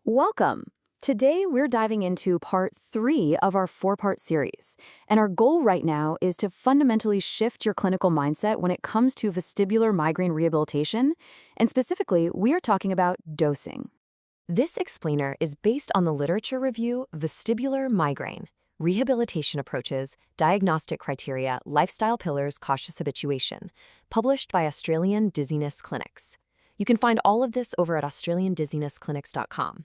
Welcome! Today we're diving into part 3 of our 4-part series, and our goal right now is to fundamentally shift your clinical mindset when it comes to vestibular migraine rehabilitation, and specifically, we are talking about dosing. This explainer is based on the literature review Vestibular Migraine, Rehabilitation Approaches, Diagnostic Criteria, Lifestyle Pillars, Cautious Habituation, published by Australian Dizziness Clinics. You can find all of this over at australiandizzinessclinics.com.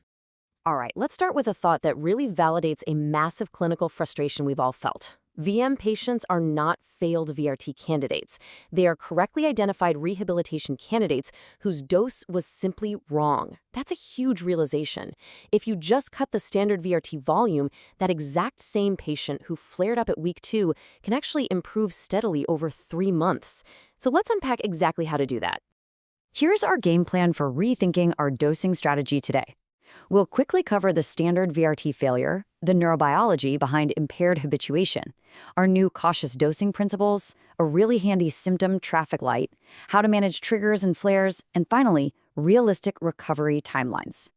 All right, let's start with a thought that really validates a massive clinical frustration we've all felt. VM patients are not failed VRT candidates. They are correctly identified rehabilitation candidates whose dose was simply wrong. That's a huge realization. If you just cut the standard VRT volume, that exact same patient who flared up at week 2 can actually improve steadily over 3 months. So let's unpack exactly how to do that. Here's our game plan for rethinking our dosing strategy today. We'll quickly cover the standard VRT failure, the neurobiology behind impaired habituation, our new cautious dosing principles, a really handy symptom traffic light, how to manage triggers and flares, and finally, realistic recovery timelines.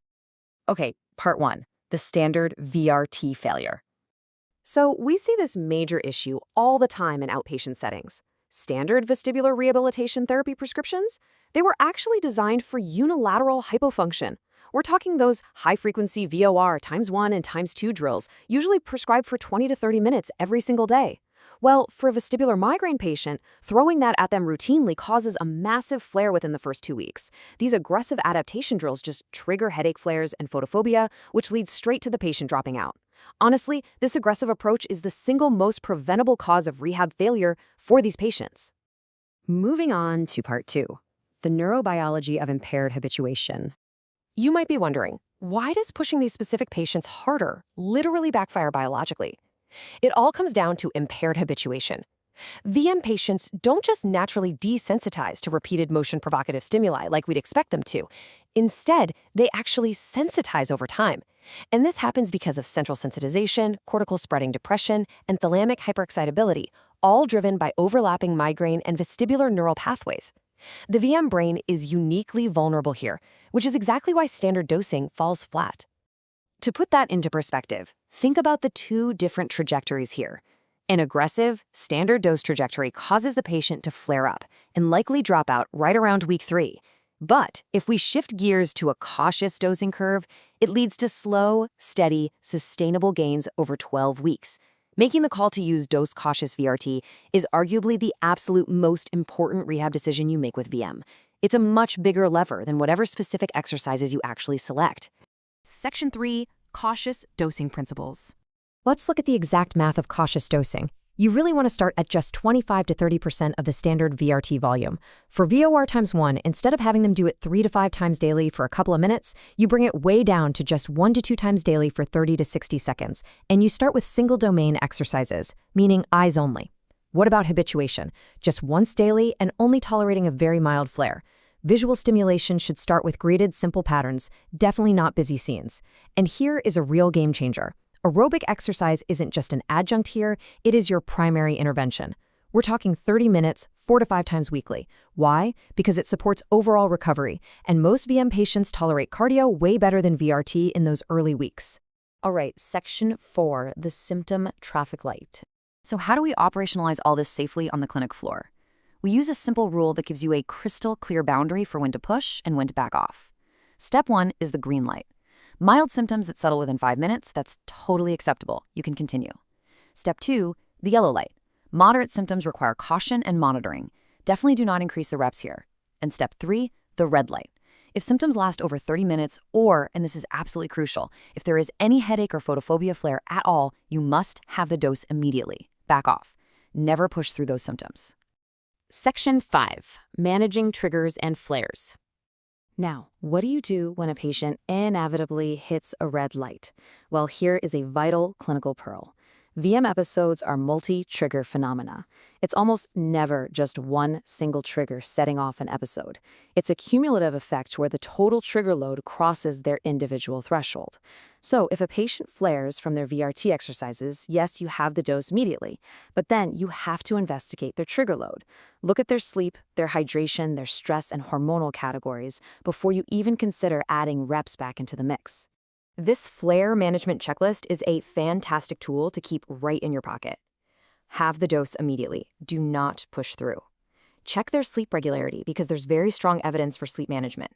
Okay, part 1, the standard VRT failure. So we see this major issue all the time in outpatient settings. Standard vestibular rehabilitation therapy prescriptions, they were actually designed for unilateral hypofunction. We're talking those high-frequency VOR ×1 and ×2 drills, usually prescribed for 20 to 30 minutes every single day. Well, for a vestibular migraine patient, throwing that at them routinely causes a massive flare within the first 2 weeks. These aggressive adaptation drills just trigger headache flares and photophobia, which leads straight to the patient dropping out. Honestly, this aggressive approach is the single most preventable cause of rehab failure for these patients. Moving on to part 2, the neurobiology of impaired habituation. You might be wondering, why does pushing these specific patients harder literally backfire biologically? It all comes down to impaired habituation. VM patients don't just naturally desensitize to repeated motion provocative stimuli like we'd expect them to. Instead, they actually sensitize over time. And this happens because of central sensitization, cortical spreading depression, and thalamic hyperexcitability, all driven by overlapping migraine and vestibular neural pathways. The VM brain is uniquely vulnerable here, which is exactly why standard dosing falls flat. To put that into perspective, think about the 2 different trajectories here. An aggressive, standard dose trajectory causes the patient to flare up and likely drop out right around week 3. But if we shift gears to a cautious dosing curve, it leads to slow, steady, sustainable gains over 12 weeks. Making the call to use dose-cautious VRT is arguably the absolute most important rehab decision you make with VM. It's a much bigger lever than whatever specific exercises you actually select. Section 3, Cautious Dosing Principles. Let's look at the exact math of cautious dosing. You really want to start at just 25 to 30% of the standard VRT volume. For VOR ×1, instead of having them do it 3 to 5 times daily for a couple of minutes, you bring it way down to just 1 to 2 times daily for 30 to 60 seconds. And you start with single domain exercises, meaning eyes only. What about habituation? Just once daily and only tolerating a very mild flare. Visual stimulation should start with graded simple patterns, definitely not busy scenes. And here is a real game changer. Aerobic exercise isn't just an adjunct here, it is your primary intervention. We're talking 30 minutes, 4 to 5 times weekly. Why? Because it supports overall recovery, and most VM patients tolerate cardio way better than VRT in those early weeks. All right, section 4, the symptom traffic light. So how do we operationalize all this safely on the clinic floor? We use a simple rule that gives you a crystal clear boundary for when to push and when to back off. Step 1 is the green light. Mild symptoms that settle within 5 minutes, that's totally acceptable. You can continue. Step 2, the yellow light. Moderate symptoms require caution and monitoring. Definitely do not increase the reps here. And step 3, the red light. If symptoms last over 30 minutes or, and this is absolutely crucial, if there is any headache or photophobia flare at all, you must have the dose immediately. Back off. Never push through those symptoms. Section 5, managing triggers and flares. Now, what do you do when a patient inevitably hits a red light? Well, here is a vital clinical pearl. VM episodes are multi-trigger phenomena. It's almost never just one single trigger setting off an episode. It's a cumulative effect where the total trigger load crosses their individual threshold. So if a patient flares from their VRT exercises, yes, you have the dose immediately, but then you have to investigate their trigger load. Look at their sleep, their hydration, their stress and hormonal categories before you even consider adding reps back into the mix. This flare management checklist is a fantastic tool to keep right in your pocket. Have the dose immediately. Do not push through. Check their sleep regularity because there's very strong evidence for sleep management.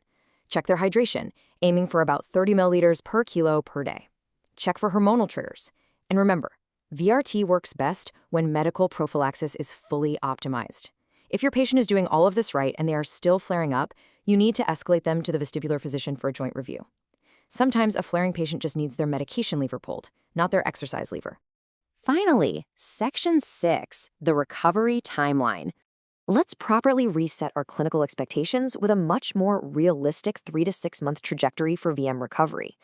Check their hydration, aiming for about 30 milliliters per kilo per day. Check for hormonal triggers. And remember, VRT works best when medical prophylaxis is fully optimized. If your patient is doing all of this right and they are still flaring up, you need to escalate them to the vestibular physician for a joint review. Sometimes a flaring patient just needs their medication lever pulled, not their exercise lever. Finally, Section 6, the recovery timeline. Let's properly reset our clinical expectations with a much more realistic 3 to 6 month trajectory for VM recovery.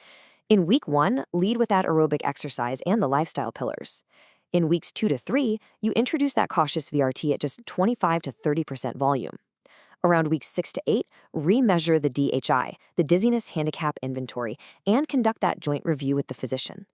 In week 1, lead with that aerobic exercise and the lifestyle pillars. In weeks 2 to 3, you introduce that cautious VRT at just 25 to 30% volume. Around weeks 6 to 8, remeasure the DHI, the Dizziness Handicap Inventory, and conduct that joint review with the physician.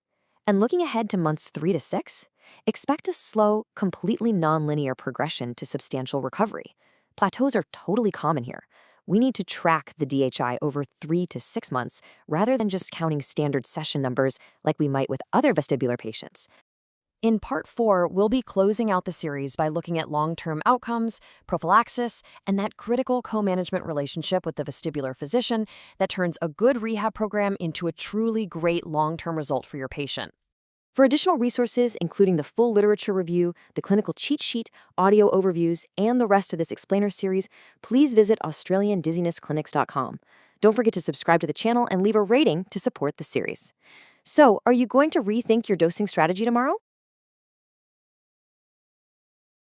And looking ahead to months 3 to 6, expect a slow, completely nonlinear progression to substantial recovery. Plateaus are totally common here. We need to track the DHI over 3 to 6 months rather than just counting standard session numbers like we might with other vestibular patients. In Part 4, we'll be closing out the series by looking at long-term outcomes, prophylaxis, and that critical co-management relationship with the vestibular physician that turns a good rehab program into a truly great long-term result for your patient. For additional resources, including the full literature review, the clinical cheat sheet, audio overviews, and the rest of this explainer series, please visit AustralianDizzinessClinics.com. Don't forget to subscribe to the channel and leave a rating to support the series. So, are you going to rethink your dosing strategy tomorrow?